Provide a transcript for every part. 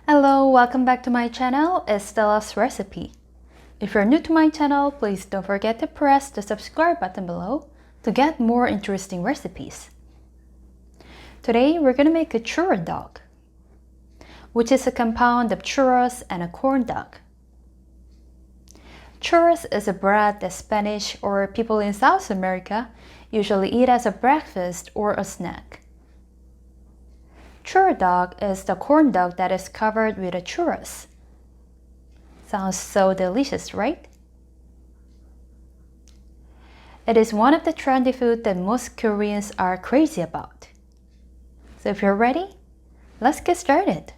Hello, welcome back to my channel, it's Stella's Recipe. If you're new to my channel, please don't forget to press the subscribe button below to get more interesting recipes. Today we're gonna make a churro dog, which is a compound of churros and a corn dog. Churros is a bread that Spanish or people in South America usually eat as a breakfast or a snack. Churro dog is the corn dog that is covered with a churros. Sounds so delicious, right? It is one of the trendy food that most Koreans are crazy about. So if you're ready, let's get started.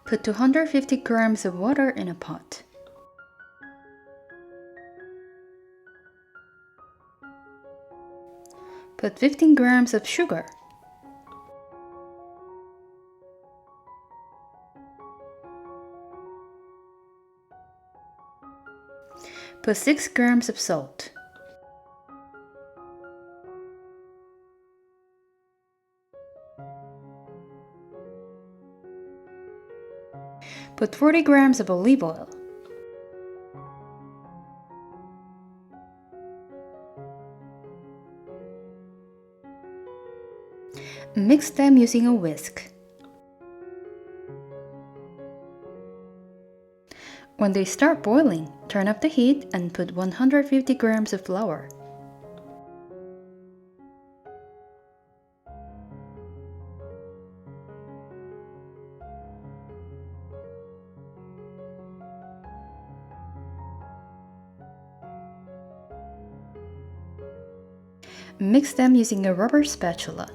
Put 250 grams of water in a pot. Put 15 grams of sugar. Put 6 grams of salt. Put 40 grams of olive oil. Mix them using a whisk. When they start boiling, turn up the heat and put 150 grams of flour. Mix them using a rubber spatula.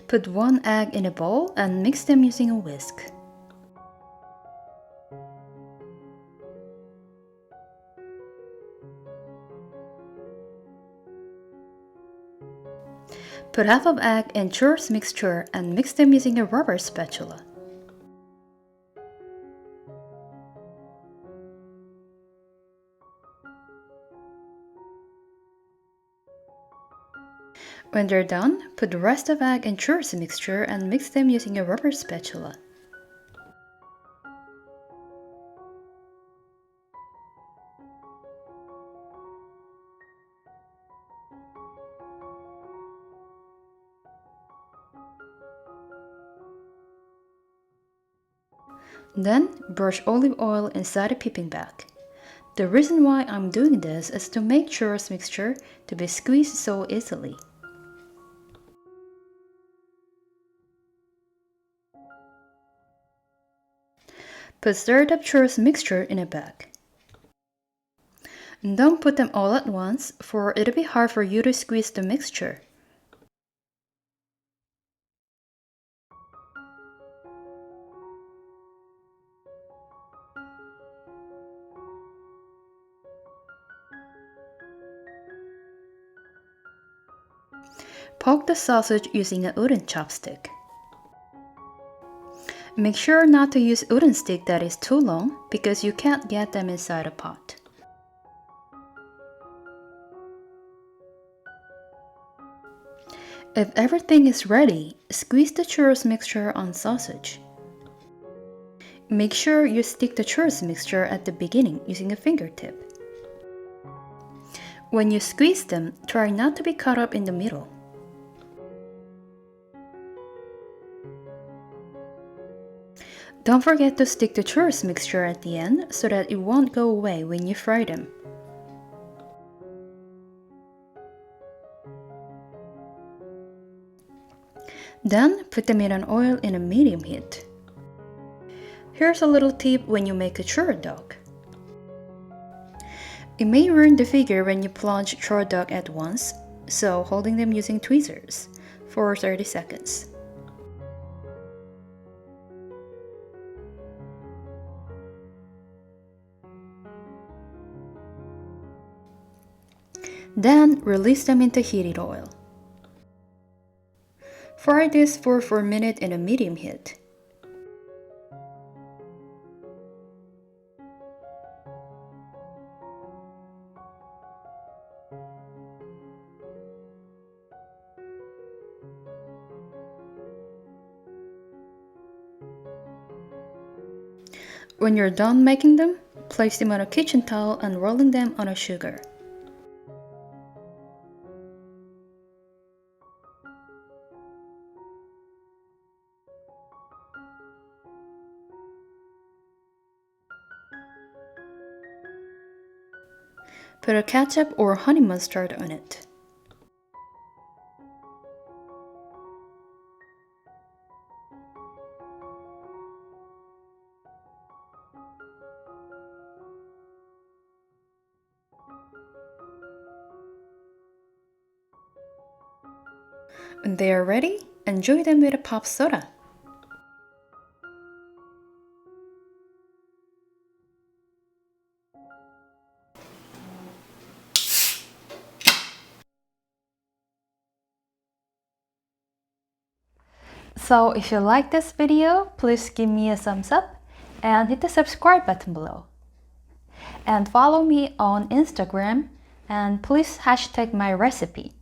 Put 1 egg in a bowl and mix them using a whisk. Put half of egg in churros mixture and mix them using a rubber spatula. When they're done, put the rest of egg in churros mixture and mix them using a rubber spatula. Then, brush olive oil inside a piping bag. The reason why I'm doing this is to make churros mixture to be squeezed so easily. Put stirred up churros mixture in a bag. Don't put them all at once, for it'll be hard for you to squeeze the mixture. Poke the sausage using a wooden chopstick. Make sure not to use wooden stick that is too long because you can't get them inside a pot. If everything is ready, squeeze the churros mixture on sausage. Make sure you stick the churros mixture at the beginning using a fingertip. When you squeeze them, try not to be cut up in the middle. Don't forget to stick the churros mixture at the end so that it won't go away when you fry them. Then, put them in an oil in a medium heat. Here's a little tip when you make a churro dog. It may ruin the figure when you plunge churro dog at once, so holding them using tweezers for 30 seconds. Then release them into heated oil. Fry this for 4 minutes in a medium heat. When you're done making them, place them on a kitchen towel and rolling them on a sugar. Put a ketchup or honey mustard on it. When they are ready, enjoy them with a pop soda. So if you like this video, please give me a thumbs up and hit the subscribe button below. And follow me on Instagram and please hashtag my recipe.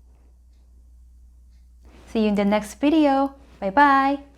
See you in the next video. Bye bye.